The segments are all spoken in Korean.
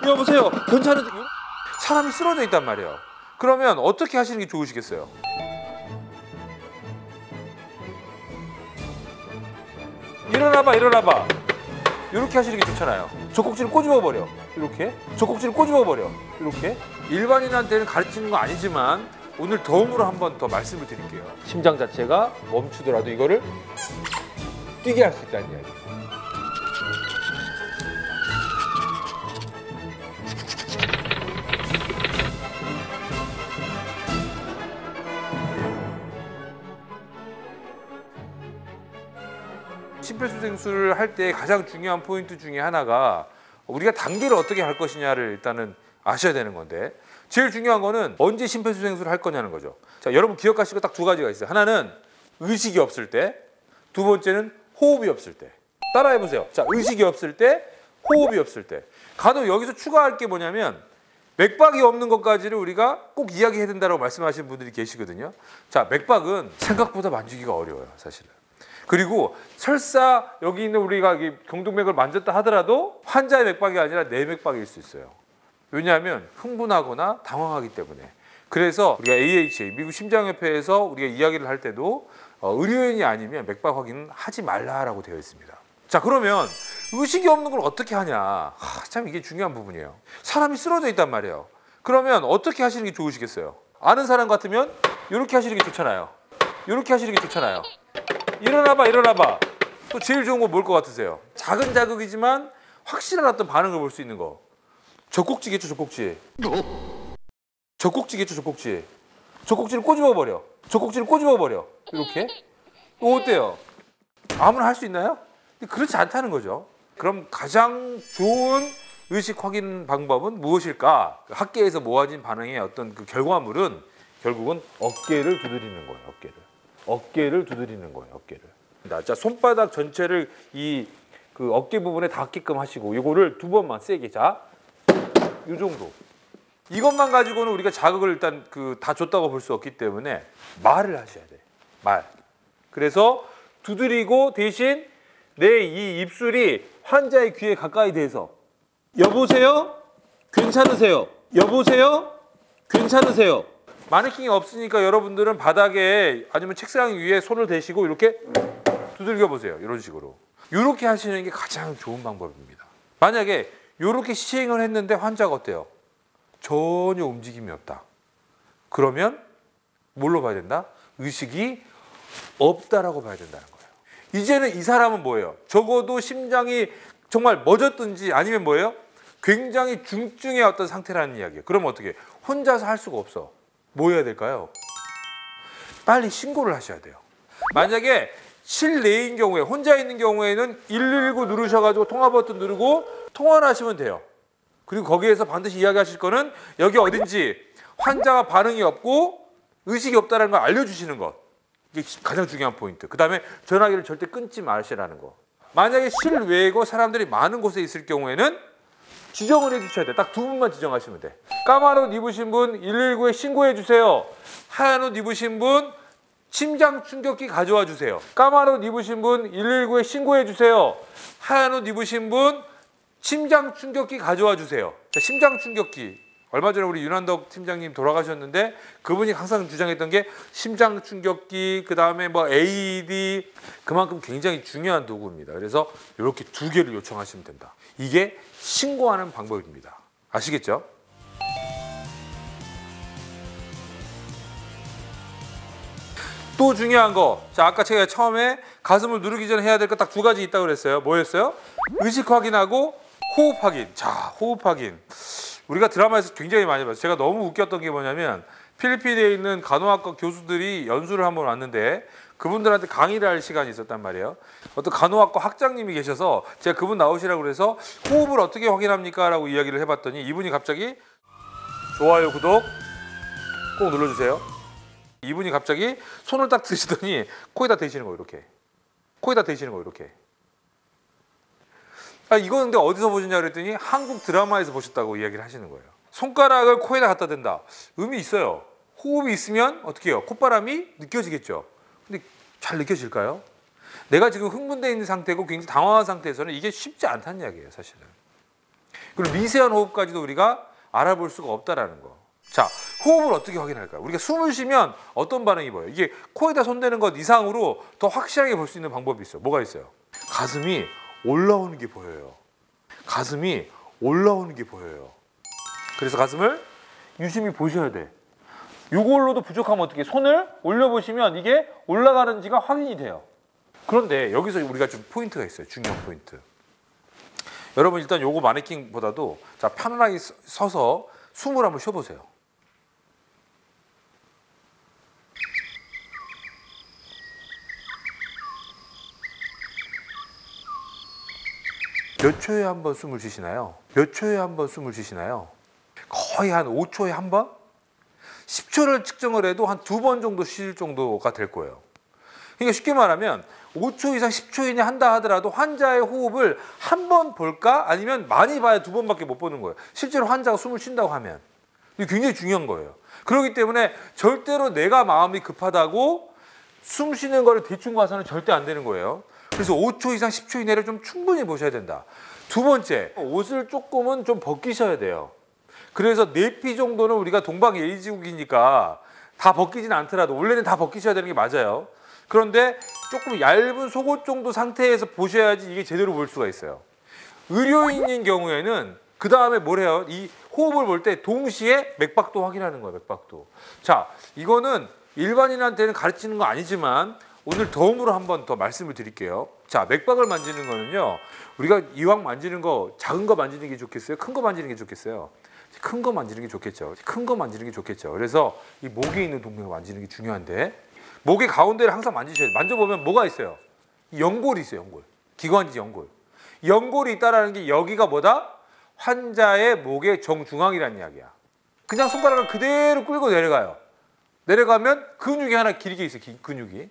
여보세요. 괜찮은데? 사람이 쓰러져 있단 말이에요. 그러면 어떻게 하시는 게 좋으시겠어요? 일어나봐, 일어나봐. 이렇게 하시는 게 좋잖아요. 젖꼭지를 꼬집어 버려. 이렇게. 젖꼭지를 꼬집어 버려. 이렇게. 일반인한테는 가르치는 거 아니지만 오늘 덤으로 한 번 더 말씀을 드릴게요. 심장 자체가 멈추더라도 이거를 뛰게 할 수 있다는 이야기예요. 심폐소생술을 할 때 가장 중요한 포인트 중에 하나가 우리가 단계를 어떻게 할 것이냐를 일단은 아셔야 되는 건데, 제일 중요한 거는 언제 심폐소생술을 할 거냐는 거죠. 자, 여러분 기억하실 거 딱 두 가지가 있어요. 하나는 의식이 없을 때, 두 번째는 호흡이 없을 때. 따라해 보세요. 자, 의식이 없을 때, 호흡이 없을 때. 간혹 여기서 추가할 게 뭐냐면 맥박이 없는 것까지를 우리가 꼭 이야기해야 된다고 말씀하시는 분들이 계시거든요. 자, 맥박은 생각보다 만지기가 어려워요, 사실은. 그리고 설사 여기 있는 우리가 경동맥을 만졌다 하더라도 환자의 맥박이 아니라 내 맥박일 수 있어요. 왜냐하면 흥분하거나 당황하기 때문에. 그래서 우리가 AHA, 미국 심장협회에서 우리가 이야기를 할 때도 의료인이 아니면 맥박 확인은 하지 말라라고 되어 있습니다. 자, 그러면 의식이 없는 걸 어떻게 하냐. 참 이게 중요한 부분이에요. 사람이 쓰러져 있단 말이에요. 그러면 어떻게 하시는 게 좋으시겠어요? 아는 사람 같으면 이렇게 하시는 게 좋잖아요. 이렇게 하시는 게 좋잖아요. 일어나봐, 일어나봐. 또 제일 좋은 거 뭘 것 같으세요? 작은 자극이지만 확실한 어떤 반응을 볼 수 있는 거. 젖꼭지겠죠, 젖꼭지. 젖꼭지겠죠, 젖꼭지. 젖꼭지를 꼬집어 버려. 젖꼭지를 꼬집어 버려. 이렇게. 이거 어때요? 아무나 할 수 있나요? 그렇지 않다는 거죠. 그럼 가장 좋은 의식 확인 방법은 무엇일까? 학계에서 모아진 반응의 어떤 그 결과물은 결국은 어깨를 두드리는 거예요. 어깨를 두드리는 거예요. 어깨를. 자, 손바닥 전체를 이 그 어깨 부분에 닿게끔 하시고 이거를 두 번만 세게. 자, 이 정도. 이것만 가지고는 우리가 자극을 일단 다 줬다고 볼 수 없기 때문에 말을 하셔야 돼. 말. 그래서 두드리고 대신 내 이 입술이 환자의 귀에 가까이 대서 여보세요? 괜찮으세요? 여보세요? 괜찮으세요? 마네킹이 없으니까 여러분들은 바닥에 아니면 책상 위에 손을 대시고 이렇게 두들겨 보세요. 이런 식으로. 이렇게 하시는 게 가장 좋은 방법입니다. 만약에 이렇게 시행을 했는데 환자가 어때요? 전혀 움직임이 없다. 그러면 뭘로 봐야 된다? 의식이 없다라고 봐야 된다는 거예요. 이제는 이 사람은 뭐예요? 적어도 심장이 정말 멎었든지 아니면 뭐예요? 굉장히 중증의 어떤 상태라는 이야기예요. 그러면 어떻게 해요? 혼자서 할 수가 없어. 뭐 해야 될까요? 빨리 신고를 하셔야 돼요. 만약에 실내인 경우에, 혼자 있는 경우에는 119 누르셔가지고 통화 버튼 누르고 통화를 하시면 돼요. 그리고 거기에서 반드시 이야기하실 거는 여기 어딘지 환자가 반응이 없고 의식이 없다는 걸 알려주시는 것. 이게 가장 중요한 포인트. 그 다음에 전화기를 절대 끊지 마시라는 거. 만약에 실외고 사람들이 많은 곳에 있을 경우에는 지정을 해주셔야 돼. 딱 두 분만 지정하시면 돼. 까만 옷 입으신 분 119에 신고해 주세요. 하얀 옷 입으신 분 심장 충격기 가져와 주세요. 까만 옷 입으신 분 119에 신고해 주세요. 하얀 옷 입으신 분 심장 충격기 가져와 주세요. 자, 심장 충격기. 얼마 전에 우리 윤한덕 팀장님 돌아가셨는데 그분이 항상 주장했던 게 심장 충격기, 그 다음에 뭐 AED, 그만큼 굉장히 중요한 도구입니다. 그래서 이렇게 두 개를 요청하시면 된다. 이게 신고하는 방법입니다. 아시겠죠? 또 중요한 거. 자, 아까 제가 처음에 가슴을 누르기 전에 해야 될 거 딱 두 가지 있다고 그랬어요. 뭐였어요? 의식 확인하고 호흡 확인. 자, 호흡 확인. 우리가 드라마에서 굉장히 많이 봤어요. 제가 너무 웃겼던 게 뭐냐면 필리핀에 있는 간호학과 교수들이 연수를 한번 왔는데 그분들한테 강의를 할 시간이 있었단 말이에요. 어떤 간호학과 학장님이 계셔서 제가 그분 나오시라고 그래서 호흡을 어떻게 확인합니까? 라고 이야기를 해봤더니 이분이 갑자기 좋아요, 구독 꼭 눌러주세요. 이분이 갑자기 손을 딱 드시더니 코에다 대시는 거예요. 이렇게. 코에다 대시는 거예요. 이렇게. 아, 이거 근데 어디서 보셨냐 그랬더니 한국 드라마에서 보셨다고 이야기를 하시는 거예요. 손가락을 코에다 갖다 댄다. 의미 있어요. 호흡이 있으면 어떻게 해요? 콧바람이 느껴지겠죠. 근데 잘 느껴질까요? 내가 지금 흥분되어 있는 상태고 굉장히 당황한 상태에서는 이게 쉽지 않다는 이야기예요, 사실은. 그리고 미세한 호흡까지도 우리가 알아볼 수가 없다라는 거. 자, 호흡을 어떻게 확인할까요? 우리가 숨을 쉬면 어떤 반응이 보여요? 이게 코에다 손대는 것 이상으로 더 확실하게 볼 수 있는 방법이 있어요. 뭐가 있어요? 가슴이 올라오는 게 보여요. 가슴이 올라오는 게 보여요. 그래서 가슴을 유심히 보셔야 돼. 이걸로도 부족하면 어떻게? 손을 올려보시면 이게 올라가는지가 확인이 돼요. 그런데 여기서 우리가 좀 포인트가 있어요. 중요한 포인트. 여러분 일단 요거 마네킹보다도 자 편안하게 서서 숨을 한번 쉬어보세요. 몇 초에 한 번 숨을 쉬시나요? 몇 초에 한 번 숨을 쉬시나요? 거의 한 5초에 한 번? 10초를 측정을 해도 한 2번 정도 쉴 정도가 될 거예요. 그러니까 쉽게 말하면 5초 이상 10초 이내 한다 하더라도 환자의 호흡을 한 번 볼까? 아니면 많이 봐야 2번밖에 못 보는 거예요. 실제로 환자가 숨을 쉰다고 하면. 이게 굉장히 중요한 거예요. 그렇기 때문에 절대로 내가 마음이 급하다고 숨 쉬는 거를 대충 봐서는 절대 안 되는 거예요. 그래서 5초 이상 10초 이내를 좀 충분히 보셔야 된다. 두 번째, 옷을 조금은 좀 벗기셔야 돼요. 그래서 내피 정도는 우리가 동방예의지국이니까 다 벗기진 않더라도 원래는 다 벗기셔야 되는 게 맞아요. 그런데 조금 얇은 속옷 정도 상태에서 보셔야지 이게 제대로 볼 수가 있어요. 의료인인 경우에는 그 다음에 뭘 해요? 이 호흡을 볼 때 동시에 맥박도 확인하는 거예요. 맥박도. 자, 이거는 일반인한테는 가르치는 거 아니지만 오늘 덤으로 한번 더 말씀을 드릴게요. 자, 맥박을 만지는 거는요. 우리가 이왕 만지는 거 작은 거 만지는 게 좋겠어요? 큰 거 만지는 게 좋겠어요? 큰 거 만지는 게 좋겠죠. 큰 거 만지는 게 좋겠죠. 그래서 이 목에 있는 동맥을 만지는 게 중요한데 목의 가운데를 항상 만지셔야 돼요. 만져보면 뭐가 있어요? 연골이 있어요. 연골. 기관지 연골. 연골이 있다는 게 여기가 뭐다? 환자의 목의 정중앙이라는 이야기야. 그냥 손가락을 그대로 끌고 내려가요. 내려가면 근육이 하나 길게 있어요. 근육이.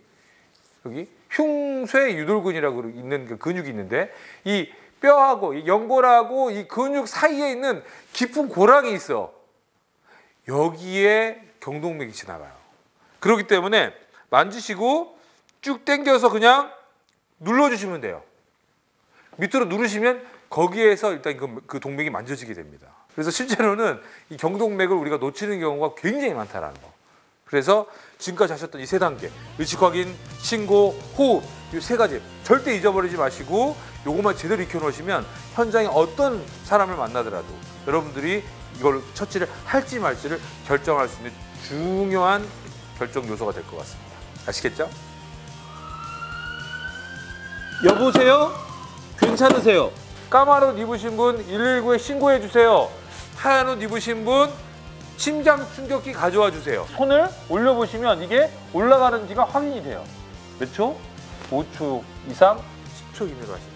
여기 흉쇄유돌근이라고 있는 그 근육이 있는데 이 뼈하고 이 연골하고 이 근육 사이에 있는 깊은 고랑이 있어. 여기에 경동맥이 지나가요. 그렇기 때문에 만지시고 쭉 당겨서 그냥 눌러주시면 돼요. 밑으로 누르시면 거기에서 일단 그 동맥이 만져지게 됩니다. 그래서 실제로는 이 경동맥을 우리가 놓치는 경우가 굉장히 많다라는 거. 그래서 지금까지 하셨던 이 3단계 의식 확인, 신고, 호흡 이 3가지 절대 잊어버리지 마시고 요것만 제대로 익혀놓으시면 현장에 어떤 사람을 만나더라도 여러분들이 이걸 처치를 할지 말지를 결정할 수 있는 중요한 결정 요소가 될 것 같습니다. 아시겠죠? 여보세요? 괜찮으세요? 까만 옷 입으신 분 119에 신고해 주세요. 하얀 옷 입으신 분 심장 충격기 가져와 주세요. 손을 올려보시면 이게 올라가는지가 확인이 돼요. 몇 초? 5초 이상 10초 이내로 하시면